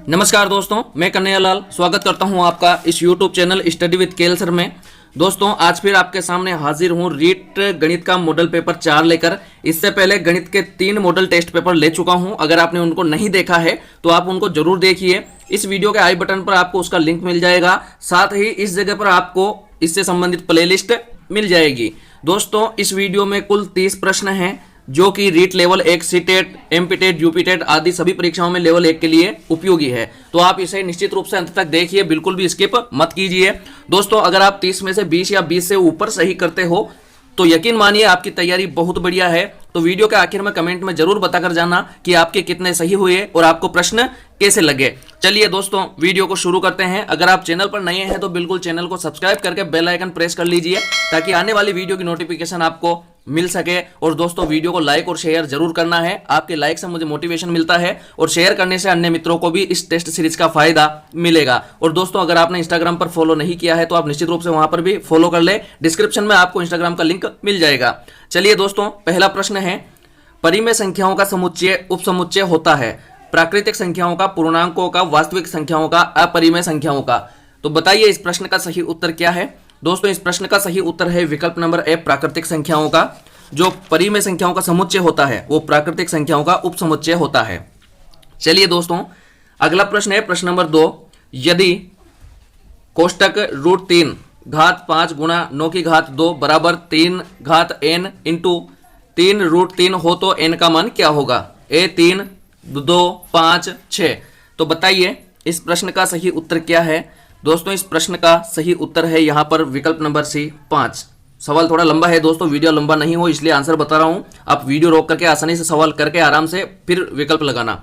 नमस्कार दोस्तों, मैं कन्हैया लाल स्वागत करता हूं आपका इस YouTube channel study with KL sir में। दोस्तों, आज फिर आपके सामने हाजिर हूं रीट गणित का मॉडल पेपर 4 लेकर। इससे पहले गणित के 3 मॉडल टेस्ट पेपर ले चुका हूं। अगर आपने उनको नहीं देखा है तो आप उनको जरूर देखिए। इस वीडियो के आई बटन पर आपको उसका लिंक मिल जाएगा। साथ ही इस जगह पर आपको इससे संबंधित प्लेलिस्ट मिल जाएगी। दोस्तों, इस वीडियो में कुल 30 प्रश्न हैं जो कि REET level 1, CTET, MPTET, UPTET आदि सभी परीक्षाओं में लेवल 1 के लिए उपयोगी है। तो आप इसे निश्चित रूप से अंत तक देखिए, बिल्कुल भी स्किप मत कीजिए। दोस्तों, अगर आप 30 में से 20 या 20 से ऊपर सही करते हो तो यकीन मानिए आपकी तैयारी बहुत बढ़िया है। तो वीडियो के आखिर में कमेंट में जरूर बताकर जाना कि आपके कितने सही हुए और आपको प्रश्न कैसे लगे। चलिए दोस्तों, वीडियो को शुरू करते हैं। अगर आप चैनल पर नए हैं तो बिल्कुल चैनल को सब्सक्राइब करके बेल आइकन प्रेस कर लीजिए ताकि आने वाली वीडियो की नोटिफिकेशन आपको मिल सके। और दोस्तों, वीडियो को लाइक और शेयर जरूर करना है। आपके लाइक से मुझे मोटिवेशन मिलता है और शेयर करने से अन्य मित्रों को भी इस टेस्ट सीरीज का फायदा मिलेगा। और दोस्तों, अगर आपने इंस्टाग्राम पर फॉलो नहीं किया है तो आप निश्चित रूप से वहां पर भी फॉलो कर ले। डिस्क्रिप्शन में आपको इंस्टाग्राम का लिंक मिल जाएगा। चलिए दोस्तों, पहला प्रश्न है, परिमेय संख्याओं का समुच्चय उपसमुच्चय होता है। प्राकृतिक संख्याओं का, पूर्णांकों का, वास्तविक संख्याओं का, अपरिमेय संख्याओं का। तो बताइए इस प्रश्न का सही उत्तर क्या है। दोस्तों, इस प्रश्न का सही उत्तर है विकल्प नंबर ए, प्राकृतिक संख्याओं का। जो परिमेय संख्याओं का समुच्चय होता है वो प्राकृतिक संख्याओं का उपसमुच्चय होता है। चलिए दोस्तों, अगला प्रश्न है प्रश्न नंबर 2। यदि कोष्टक √3 घात 5 गुणा 9 की घात 2 बराबर 3 घात n इंटू 3 √3 हो तो n का मान क्या होगा। ए 3, 2, 5, 6। तो बताइए इस प्रश्न का सही उत्तर क्या है। दोस्तों, इस प्रश्न का सही उत्तर है यहां पर विकल्प नंबर सी, 5। सवाल थोड़ा लंबा है दोस्तों, वीडियो लंबा नहीं हो इसलिए आंसर बता रहा हूं। आप वीडियो रोक करके आसानी से सवाल करके आराम से फिर विकल्प लगाना।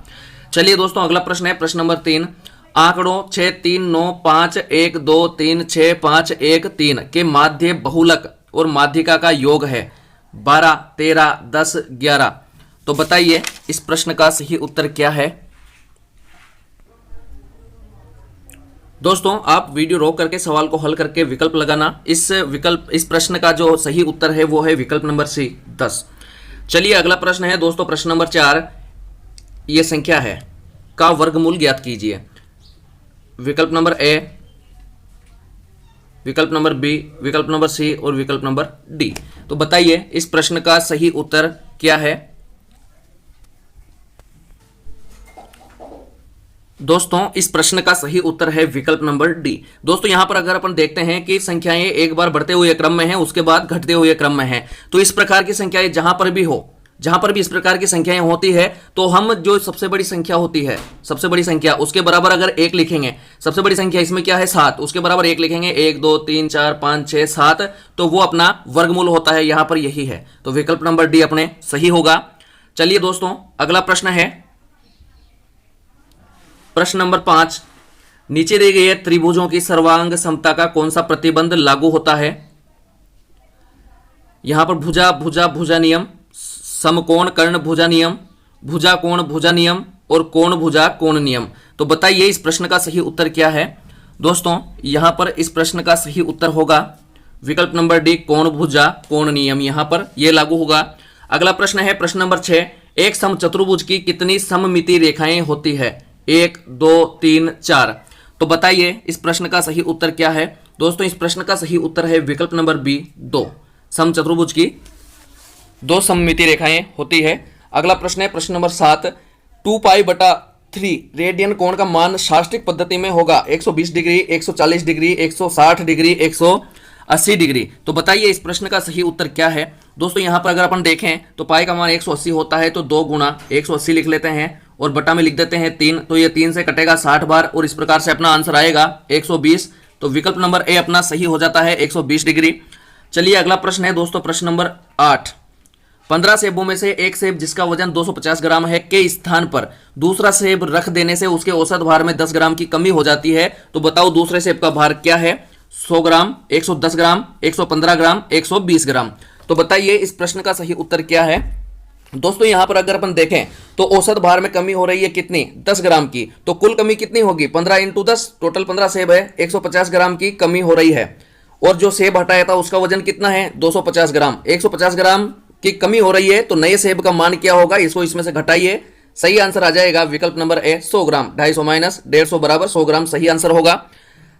चलिए दोस्तों, अगला प्रश्न है प्रश्न नंबर 3। आंकड़ों 6, 3, 9, 5, 1, 2, 3, 6, 5, 1, 3 के माध्य बहुलक और माध्यिका का योग है 12, 13, 10, 11। तो बताइए इस प्रश्न का सही उत्तर क्या है। दोस्तों, आप वीडियो रोक करके सवाल को हल करके विकल्प लगाना। इस प्रश्न का जो सही उत्तर है वो है विकल्प नंबर सी, 10। चलिए अगला प्रश्न है दोस्तों प्रश्न नंबर 4। ये संख्या है का वर्गमूल ज्ञात कीजिए। विकल्प नंबर ए, विकल्प नंबर बी, विकल्प नंबर सी और विकल्प नंबर डी। तो बताइए इस प्रश्न का सही उत्तर क्या है। दोस्तों, इस प्रश्न का सही उत्तर है विकल्प नंबर डी। दोस्तों, यहां पर अगर अपन देखते हैं कि संख्याएं एक बार बढ़ते हुए क्रम में हैं, उसके बाद घटते हुए क्रम में हैं, तो इस प्रकार की संख्याएं जहां पर भी इस प्रकार की संख्याएं होती है तो हम जो सबसे बड़ी संख्या होती है, सबसे बड़ी संख्या उसके बराबर अगर 1 लिखेंगे, सबसे बड़ी संख्या इसमें क्या है 7, उसके बराबर 1 लिखेंगे, 1, 2, 3, 4, 5, 6, 7, तो वो अपना वर्गमूल होता है। यहां पर यही है, तो विकल्प नंबर डी अपने सही होगा। चलिए दोस्तों, अगला प्रश्न है प्रश्न नंबर 5। नीचे दिए गए त्रिभुजों की सर्वांग समता का कौन सा प्रतिबंध लागू होता है। यहां पर भुजा भुजा भुजा नियम, समकोण कर्ण भुजा नियम, भुजा कोण भुजा नियम और कोण भुजा कोण नियम। तो बताइए इस प्रश्न का सही उत्तर क्या है। दोस्तों, यहां पर इस प्रश्न का सही उत्तर होगा विकल्प नंबर डी, कोण भुजा कोण नियम। यहां पर यह लागू होगा। अगला प्रश्न है प्रश्न नंबर 6। एक समचतुर्भुज की कितनी सममिति रेखाएं होती है। 1, 2, 3, 4। तो बताइए इस प्रश्न का सही उत्तर क्या है। दोस्तों, इस प्रश्न का सही उत्तर है विकल्प नंबर बी, 2। समचतुर्भुज की 2 सममिति रेखाएं होती है। अगला प्रश्न है प्रश्न नंबर 7। 2π/3 रेडियन कोण का मान शास्त्रीय पद्धति में होगा 120 डिग्री, 140 डिग्री, 160 डिग्री, 180 डिग्री। तो बताइए इस प्रश्न का सही उत्तर क्या है। दोस्तों, यहां पर अगर अपन देखें तो पाई का मान 180 होता है, तो 2 गुणा 180 लिख लेते हैं और बटा में लिख देते हैं 3, तो ये 3 से कटेगा 60 बार और इस प्रकार से अपना आंसर आएगा 120। तो विकल्प नंबर ए अपना सही हो जाता है, 120 डिग्री। चलिए अगला प्रश्न है दोस्तों प्रश्न नंबर 8। 15 सेबों में से एक सेब जिसका वजन 250 ग्राम है के स्थान पर दूसरा सेब रख देने से उसके औसत भार में 10 ग्राम की कमी हो जाती है। तो बताओ दूसरे सेब का भार क्या है। 100 ग्राम, 110 ग्राम, 115 ग्राम, 120 ग्राम। तो बताइए इस प्रश्न का सही उत्तर क्या है। दोस्तों, यहां पर अगर अपन देखें तो औसत भार में कमी हो रही है कितनी, 10 ग्राम की। तो कुल कमी कितनी होगी, 15 × 10, टोटल 15 सेब है, 150 ग्राम की कमी हो रही है। और जो सेब हटाया था उसका वजन कितना है, 250 ग्राम। 150 ग्राम की कमी हो रही है, तो नए सेब का मान क्या होगा, इसको इसमें से घटाइए, सही आंसर आ जाएगा विकल्प नंबर ए 100 ग्राम। 250 माइनस 150 बराबर 100 ग्राम सही आंसर होगा।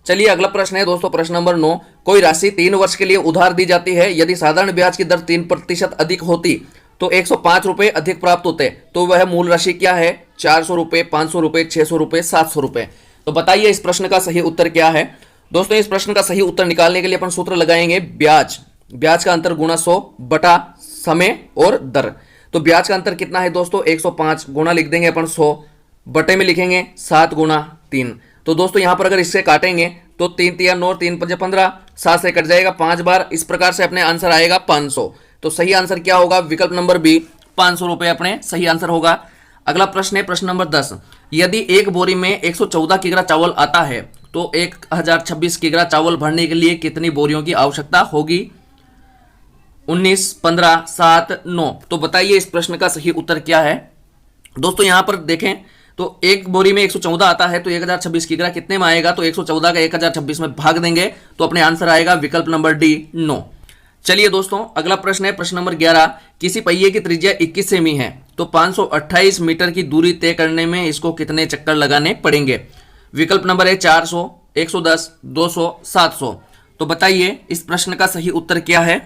चलिए अगला प्रश्न है दोस्तों, प्रश्न नंबर 9। कोई राशि 3 वर्ष के लिए उधार दी जाती है, यदि साधारण ब्याज की दर 3% अधिक होती तो 105 रुपए अधिक प्राप्त होते, तो वह मूल राशि क्या है? 400 रुपए, 500 रुपए, 600 रुपए, 700 रुपए। तो बताइए इस प्रश्न का सही उत्तर क्या है दोस्तों। इस प्रश्न का सही उत्तर निकालने के लिए अपन सूत्र लगाएंगे ब्याज का अंतर गुणा 100 बटा समय और दर। तो ब्याज का अंतर कितना है दोस्तों? 105 गुणा लिख देंगे अपन 100, बटे में लिखेंगे 7 गुणा 3। तो दोस्तों यहां पर अगर इससे काटेंगे तो 3 तिया 9, 3 पंजे 15, 7 से कट जाएगा 5 बार। इस प्रकार से अपने आंसर आएगा 500। तो सही आंसर क्या होगा? विकल्प नंबर बी 500 रुपए अपने सही आंसर होगा। अगला प्रश्न है प्रश्न नंबर 10। यदि एक बोरी में 114 किग्रा चावल आता है तो 1026 किग्रा चावल भरने के लिए कितनी बोरियों की आवश्यकता होगी? 19, 15, 7, 9। तो बताइए इस प्रश्न का सही उत्तर क्या है दोस्तों। यहां पर देखें तो एक बोरी में 114 आता है तो 1026 किग्रा कितने में आएगा? तो 114 का 1026 में भाग देंगे तो अपने आंसर आएगा विकल्प नंबर डी 9। चलिए दोस्तों अगला प्रश्न है प्रश्न नंबर 11। किसी पहिए की त्रिज्या 21 सेमी है तो 528 मीटर की दूरी तय करने में इसको कितने चक्कर लगाने पड़ेंगे? विकल्प नंबर है 400, 110, 200, 700। तो बताइए इस प्रश्न का सही उत्तर क्या है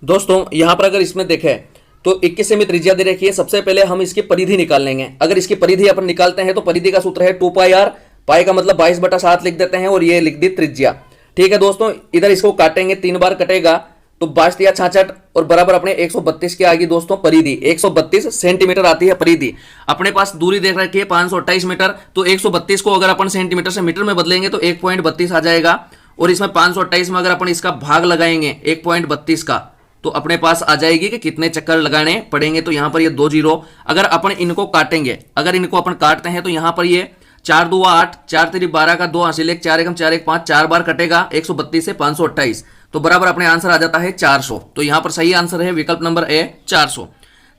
दोस्तों। यहां पर अगर इसमें देखें तो 21 सेमी त्रिज्या दे रखी है। सबसे पहले हम इसकी परिधि निकाल लेंगे। अगर इसकी परिधि अपन निकालते हैं तो परिधि का सूत्र है 2 पाई आर। पाई का मतलब 22/7 लिख देते हैं और ये लिख दी त्रिज्या। ठीक है दोस्तों, इधर इसको काटेंगे 3 बार कटेगा तो 22 या 66 और बराबर अपने 132 की आएगी दोस्तों परिधि। 132 सेंटीमीटर आती है परिधि। अपने पास दूरी देख रखी है 528 मीटर, तो 132 को अगर अपन सेंटीमीटर से मीटर में बदलेंगे तो 1.32 आ जाएगा। और इसमें 528 में अगर अपन इसका भाग लगाएंगे 1.32 का तो अपने पास आ जाएगी कि कितने चक्कर लगाने पड़ेंगे। तो यहां पर ये 2 जीरो। अगर अपन इनको काटेंगे, अगर इनको अपन काटते हैं तो यहां पर ये 4 2 8, 4 3 12 का 2 हासिल 1, 4 1 4 1 5, 4 बार कटेगा 132 से 528 तो बराबर अपने आंसर आ जाता है 400। तो यहां पर सही आंसर है विकल्प नंबर ए 400।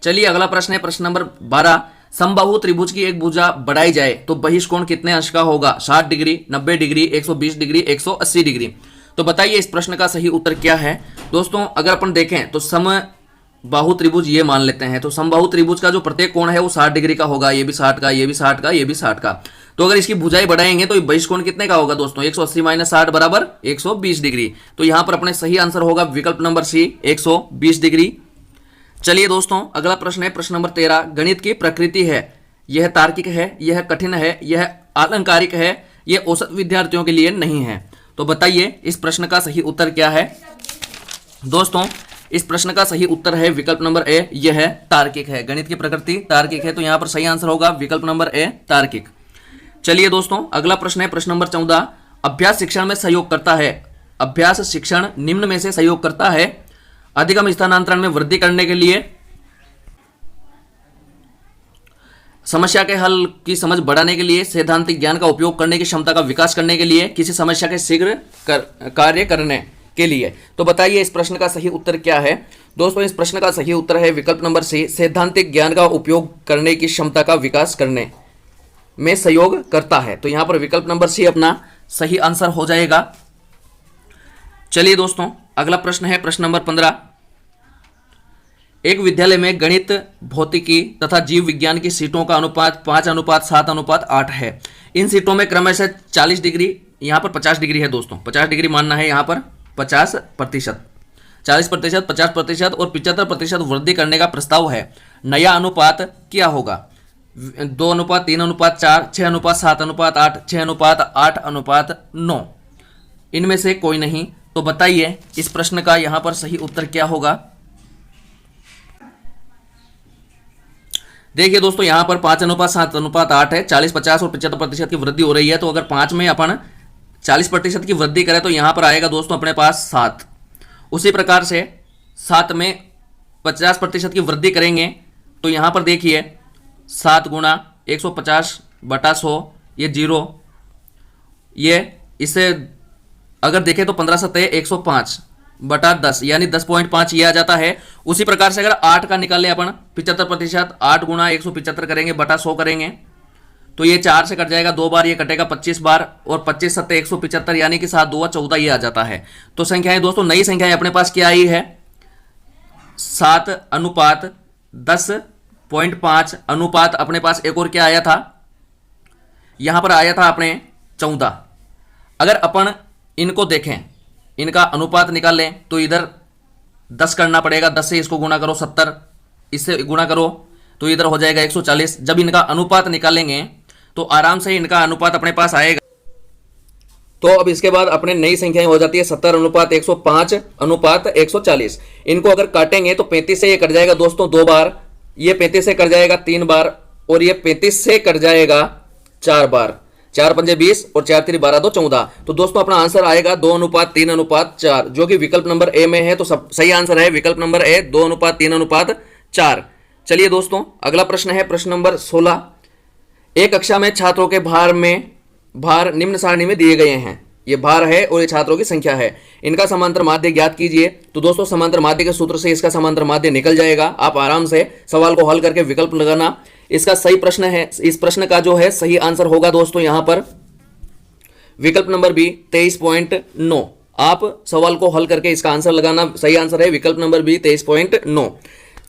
चलिए अगला प्रश्न है प्रश्न नंबर 12। समबाहु त्रिभुज की एक भुजा बढ़ाई जाए तो बहिष्कोण कितने अंश का होगा? 60 डिग्री, 90 डिग्री, 120 डिग्री, 180 डिग्री। तो बताइए इस प्रश्न का सही उत्तर क्या है दोस्तों। अगर अपन देखें तो समबाहु त्रिभुज ये मान लेते हैं तो समबाहु त्रिभुज का जो प्रत्येक कोण है वो 60 डिग्री का होगा। ये भी 60 का, ये भी 60 का, ये भी 60 का। तो अगर इसकी भुजाएं बढ़ाएंगे तो बहिष्कोण कितने का होगा दोस्तों? 180 माइनस 60 बराबर 120 डिग्री। तो यहां पर अपने सही आंसर होगा विकल्प नंबर सी 120 डिग्री। चलिए दोस्तों अगला प्रश्न है प्रश्न नंबर 13। गणित की प्रकृति है, यह तार्किक है, यह कठिन है, यह अलंकारिक है, यह औसत विद्यार्थियों के लिए नहीं है। तो बताइए इस प्रश्न का सही उत्तर क्या है दोस्तों। इस प्रश्न का सही उत्तर है विकल्प नंबर ए, यह तार्किक है। गणित की प्रकृति तार्किक है तो यहां पर सही आंसर होगा विकल्प नंबर ए तार्किक। चलिए दोस्तों अगला प्रश्न है प्रश्न नंबर 14। अभ्यास शिक्षण में सहयोग करता है। अभ्यास शिक्षण निम्न में से सहयोग करता है? अधिगम स्थानांतरण में वृद्धि करने के लिए, समस्या के हल की समझ बढ़ाने के लिए, सैद्धांतिक ज्ञान का उपयोग करने की क्षमता का विकास करने के लिए, किसी समस्या के शीघ्र कार्य करने के लिए। तो बताइए इस प्रश्न का सही उत्तर क्या है दोस्तों। इस प्रश्न का सही उत्तर है विकल्प नंबर सी, सैद्धांतिक ज्ञान का उपयोग करने की क्षमता का विकास करने में सहयोग करता है। तो यहां पर विकल्प नंबर सी अपना सही आंसर हो जाएगा। चलिए दोस्तों अगला प्रश्न है प्रश्न नंबर 15। एक विद्यालय में गणित, भौतिकी तथा जीव विज्ञान की सीटों का अनुपात 5:7:8 है। इन सीटों में क्रमशः 40 डिग्री, यहां पर 50 डिग्री है दोस्तों, 50 डिग्री मानना है यहां पर 50%, 40%, 50% और 75% वृद्धि करने का प्रस्ताव है। नया अनुपात क्या होगा? 2:3:4, 6:7:8, 6:8:9। इनमें से कोई नहीं। तो बताइए इस प्रश्न का यहां पर सही उत्तर क्या होगा। देखिए दोस्तों यहां पर 5:7:8 है। 40, 50 और 75% की वृद्धि हो रही है। तो अगर 5 में अपन 40% की वृद्धि करें तो यहां पर आएगा दोस्तों अपने पास 7। उसी प्रकार से 7 में 50% की वृद्धि करेंगे तो यहां पर देखिए 7 गुणा 150/100 ये 0, ये इसे अगर देखें तो 15 7 105/10 यानी 10.5 ये आ जाता है। उसी प्रकार से अगर 8 का निकाल लें अपन 75%, 8 गुणा 175 करेंगे बटा 100 करेंगे तो ये 4 से कट जाएगा, 2 बार ये कटेगा 25 बार और 25 7 175 यानी कि 7 2 14 ये आ जाता है। तो संख्याएं दोस्तों नई संख्याएं अपने पास क्या आई है? 7:10.5 अनुपात अपने पास एक और क्या आया था, यहां पर आया था अपने 14। अगर अपन इनको देखें, इनका अनुपात निकाल लें तो इधर 10 करना पड़ेगा, 10 से इसको गुणा करो 70, इससे गुणा करो तो इधर हो जाएगा 140। जब इनका अनुपात निकालेंगे तो आराम से इनका अनुपात अपने पास आएगा। तो अब इसके बाद अपने नई संख्याएं हो जाती है 70:105 अनुपात 140। इनको अगर काटेंगे तो 35 से ये कट जाएगा दोस्तों 2 बार, ये 35 से कट जाएगा 3 बार, और ये 35 से कट जाएगा 4 बार। 4 पंजे 20 और 4 3 12 2 14। तो दोस्तों अपना आंसर आएगा 2:3:4, जो कि विकल्प नंबर ए में है। तो सब सही आंसर है विकल्प नंबर ए, 2:3:4। चलिए दोस्तों अगला प्रश्न है प्रश्न नंबर 16। एक कक्षा में छात्रों के भार निम्न सारणी में दिए गए हैं। ये भार है और ये छात्रों की संख्या है। इनका समांतर माध्य ज्ञात कीजिए। तो दोस्तों समांतर माध्य के सूत्र से इसका समांतर माध्य निकल जाएगा। आप आराम से सवाल को हल करके विकल्प लगाना। इसका सही प्रश्न है, इस प्रश्न का जो है सही आंसर होगा दोस्तों यहां पर विकल्प नंबर बी 23.9। आप सवाल को हल करके इसका आंसर लगाना। सही आंसर है विकल्प नंबर बी 23.9।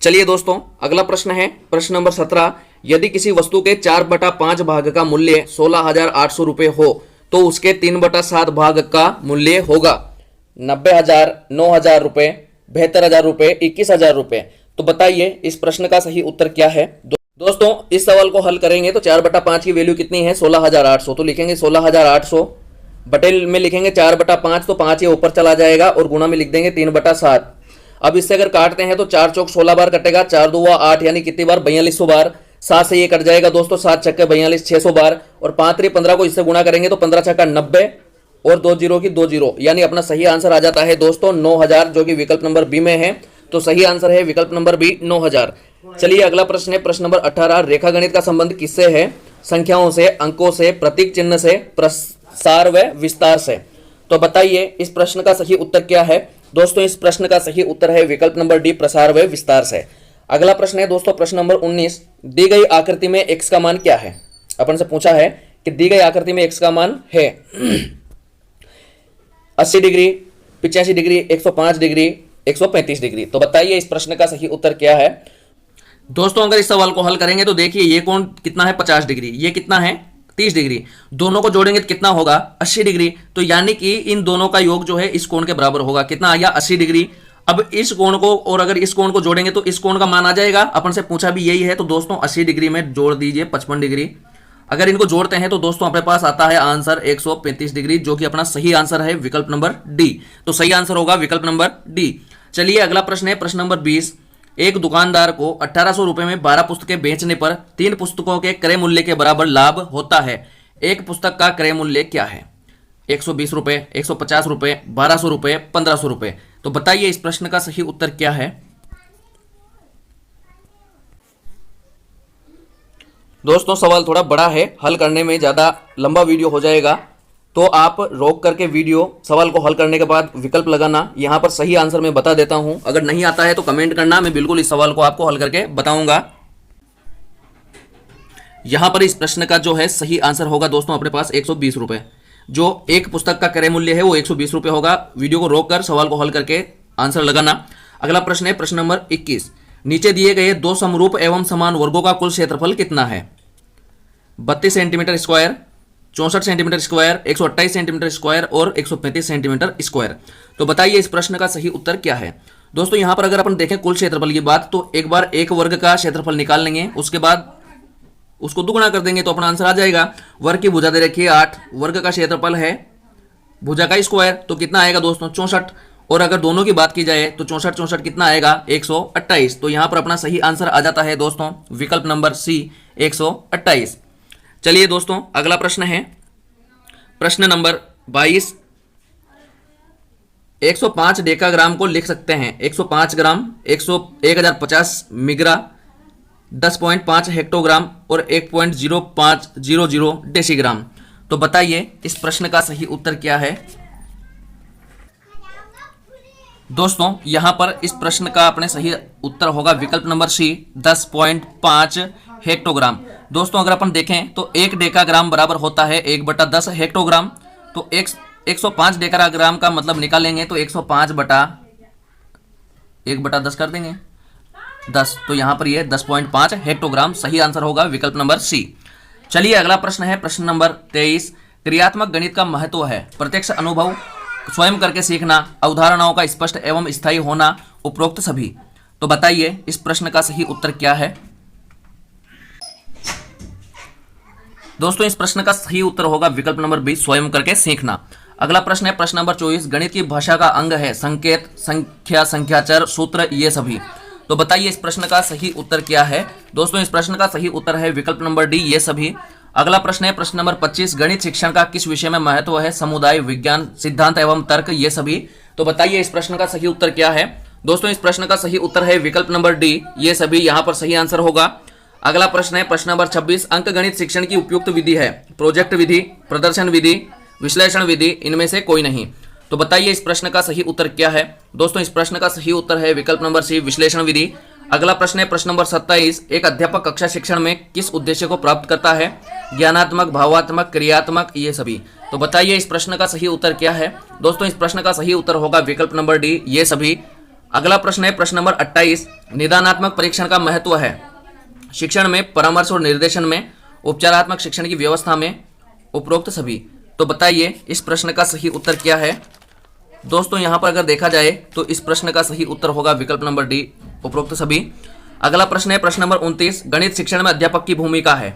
चलिए दोस्तों अगला प्रश्न है प्रश्न नंबर 17। यदि किसी वस्तु के 4/5 भाग का मूल्य 16,800 रुपए हो तो उसके 3/7 भाग का मूल्य होगा 90,000, 9,000 रुपए, 72,000 रुपए, 21,000 रुपए। तो बताइए इस प्रश्न का सही उत्तर क्या है। दोस्तों इस सवाल को हल करेंगे तो 4/5 की वैल्यू कितनी है 16,800। तो लिखेंगे 16,800 बटे में लिखेंगे 4/5, तो 5 ये ऊपर चला जाएगा और गुणा में लिख देंगे 3/7। अब इससे अगर काटते हैं तो 4 चौक 16 बार कटेगा, 4 दूआ 8 यानी कितनी बार 4200 बार। 7 से ये कट जाएगा दोस्तों, 7 छक्के 42 600 बार, और 5 3 15 को इससे गुणा करेंगे तो 15 छक्का 90 और 2 जीरो की 2 जीरो, यानी अपना सही आंसर आ जाता है दोस्तों 9,000, जो कि विकल्प नंबर बी में है। तो सही आंसर है विकल्प नंबर बी 9,000। चलिए अगला प्रश्न है प्रश्न नंबर 18। रेखागणित का संबंध किससे है? संख्याओं से, अंकों से, प्रतीक चिन्ह से, प्रसार व विस्तार से। तो बताइए इस प्रश्न का सही उत्तर क्या है। दोस्तों इस प्रश्न का सही उत्तर है विकल्प नंबर डी प्रसार व विस्तार से। अगला प्रश्न है दोस्तों प्रश्न नंबर 19। दी गई आकृति में x का मान क्या है? अपन से पूछा है कि दी गई आकृति में x का मान है 80 डिग्री, 85 डिग्री, 105 डिग्री, 135 डिग्री। तो बताइए इस प्रश्न का सही उत्तर क्या है। दोस्तों अगर इस सवाल को हल करेंगे तो देखिए ये कोण कितना है 50 डिग्री, ये कितना है 30 डिग्री। दोनों को जोड़ेंगे तो कितना होगा 80 डिग्री। तो यानी कि इन दोनों का योग जो है इस कोण के बराबर होगा। कितना आ गया 80 डिग्री। अब इस कोण को और अगर इस कोण को जोड़ेंगे तो इस कोण का मान आ जाएगा। अपन से पूछा भी यही है। तो दोस्तों 80 डिग्री में जोड़ दीजिए 55 डिग्री। अगर इनको जोड़ते हैं तो दोस्तों अपने पास आता है आंसर 135 डिग्री, जो कि अपना सही आंसर है विकल्प नंबर डी। तो सही आंसर होगा विकल्प नंबर डी। चलिए अगला प्रश्न है प्रश्न नंबर 20। एक दुकानदार को 1800 रुपए में 12 पुस्तकें बेचने पर 3 पुस्तकों के क्रय मूल्य के बराबर लाभ होता है। एक पुस्तक का क्रय मूल्य क्या है? 120 रुपए, 150 रुपए, 1200 रुपए, 1500 रुपए। तो बताइए इस प्रश्न का सही उत्तर क्या है। दोस्तों सवाल थोड़ा बड़ा है, हल करने में ज्यादा लंबा वीडियो हो जाएगा, तो आप रोक करके वीडियो सवाल को हल करने के बाद विकल्प लगाना। यहां पर सही आंसर मैं बता देता हूं। अगर नहीं आता है तो कमेंट करना, मैं बिल्कुल इस सवाल को आपको हल करके बताऊंगा। यहां पर इस प्रश्न का जो है सही आंसर होगा दोस्तों अपने पास 120 रुपए। जो एक पुस्तक का क्रय मूल्य है वो 120 रुपए होगा। वीडियो को रोक कर सवाल को हल करके आंसर लगाना। अगला प्रश्न है प्रश्न नंबर 21। नीचे दिए गए दो समरूप एवं समान वर्गों का कुल क्षेत्रफल कितना है? 32 centimetre square, 64 centimetre square, 128 centimetre square और 135 सेंटीमीटर स्क्वायर। तो बताइए इस प्रश्न का सही उत्तर क्या है। दोस्तों यहां पर अगर अपन देखें कुल क्षेत्रफल की बात, तो एक बार एक वर्ग का क्षेत्रफल निकाल लेंगे, उसके बाद उसको दुगुना कर देंगे तो अपना आंसर आ जाएगा। वर्ग की भुजा दे रखी है 8, वर्ग का क्षेत्रफल है भुजा का स्क्वायर, तो कितना आएगा दोस्तों 64। और अगर दोनों की बात की जाए तो 64 64 कितना आएगा 128। तो यहां पर अपना सही आंसर आ जाता है दोस्तों विकल्प नंबर सी 128। चलिए दोस्तों अगला प्रश्न है प्रश्न नंबर 22। 105 डेकाग्राम को लिख सकते हैं 105 ग्राम, 1050 मिग्रा, 10.5 हेक्टोग्राम और 1.0500 डेसीग्राम। तो बताइए इस प्रश्न का सही उत्तर क्या है। दोस्तों यहां पर इस प्रश्न का अपने सही उत्तर होगा विकल्प नंबर सी 10.5 हेक्टोग्राम। दोस्तों अगर अपन देखें तो 1 डेकाग्राम बराबर होता है 1/10 हेक्टोग्राम। तो 105 डेकाग्राम का मतलब निकालेंगे तो 105 बटा 1/10 कर देंगे 10, तो यहाँ पर ये 10.5 हेक्टोग्राम सही आंसर होगा विकल्प नंबर सी। चलिए अगला प्रश्न है प्रश्न नंबर 23। क्रियात्मक गणित का महत्व है प्रत्यक्ष अनुभव, स्वयं करके सीखना, अवधारणाओं का स्पष्ट एवं स्थायी होना, उपरोक्त सभी। तो बताइए इस प्रश्न का सही उत्तर क्या है। दोस्तों इस प्रश्न का सही उत्तर होगा विकल्प नंबर बी, स्वयं करके सीखना। अगला प्रश्न है प्रश्न नंबर 24। गणित की भाषा का अंग है संकेत, संख्या, संख्याचर, सूत्र, ये सभी। तो बताइए इस प्रश्न का सही उत्तर क्या है। दोस्तों इस प्रश्न का सही उत्तर है विकल्प नंबर डी, ये सभी। अगला प्रश्न है प्रश्न नंबर 25। गणित शिक्षण का किस विषय में महत्व है, समुदाय, विज्ञान, सिद्धांत एवं तर्क, ये सभी। तो बताइए इस प्रश्न का सही उत्तर क्या है। दोस्तों इस प्रश्न का सही उत्तर है विकल्प नंबर डी, ये सभी, यहाँ पर सही आंसर होगा। अगला प्रश्न है प्रश्न नंबर 26। अंक गणित शिक्षण की उपयुक्त विधि है प्रोजेक्ट विधि, प्रदर्शन विधि, विश्लेषण विधि, इनमें से कोई नहीं। तो बताइए इस प्रश्न का सही उत्तर क्या है। दोस्तों इस प्रश्न का सही उत्तर है विकल्प नंबर सी, विश्लेषण विधि। अगला प्रश्न है प्रश्न नंबर 27। एक अध्यापक कक्षा शिक्षण में किस उद्देश्य को प्राप्त करता है, ज्ञानात्मक, भावात्मक, क्रियात्मक, ये सभी। तो बताइए इस प्रश्न का सही उत्तर क्या है। दोस्तों इस प्रश्न का सही उत्तर होगा विकल्प नंबर डी, ये सभी। अगला प्रश्न है प्रश्न नंबर 28। निदानात्मक परीक्षण का महत्व है शिक्षण में, परामर्श और निर्देशन में, उपचारात्मक शिक्षण की व्यवस्था में, उपरोक्त सभी। तो बताइए इस प्रश्न का सही उत्तर क्या है। दोस्तों यहां पर अगर देखा जाए तो इस प्रश्न का सही उत्तर होगा विकल्प नंबर डी, उपरोक्त सभी। अगला प्रश्न है प्रश्न नंबर 29। गणित शिक्षण में अध्यापक की भूमिका है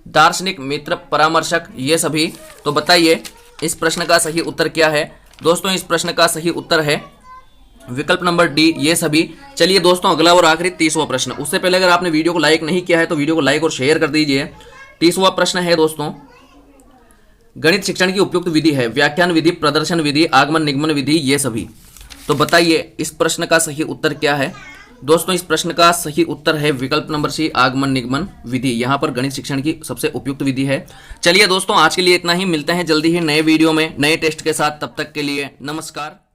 दार्शनिक, मित्र, परामर्शक, ये सभी। तो बताइए इस प्रश्न का सही उत्तर क्या है। दोस्तों इस प्रश्न का सही उत्तर है विकल्प नंबर डी, ये सभी। चलिए दोस्तों अगला और आखिरी 30वां प्रश्न। उससे पहले अगर आपने वीडियो को लाइक नहीं किया है तो वीडियो को लाइक और शेयर कर दीजिए। 30वां प्रश्न है दोस्तों, गणित शिक्षण की उपयुक्त विधि है व्याख्यान विधि, प्रदर्शन विधि, आगमन निगमन विधि, ये सभी। तो बताइए इस प्रश्न का सही उत्तर क्या है। दोस्तों इस प्रश्न का सही उत्तर है विकल्प नंबर सी, आगमन निगमन विधि। यहाँ पर गणित शिक्षण की सबसे उपयुक्त विधि है। चलिए दोस्तों आज के लिए इतना ही, मिलते हैं जल्दी ही नए वीडियो में नए टेस्ट के साथ। तब तक के लिए नमस्कार।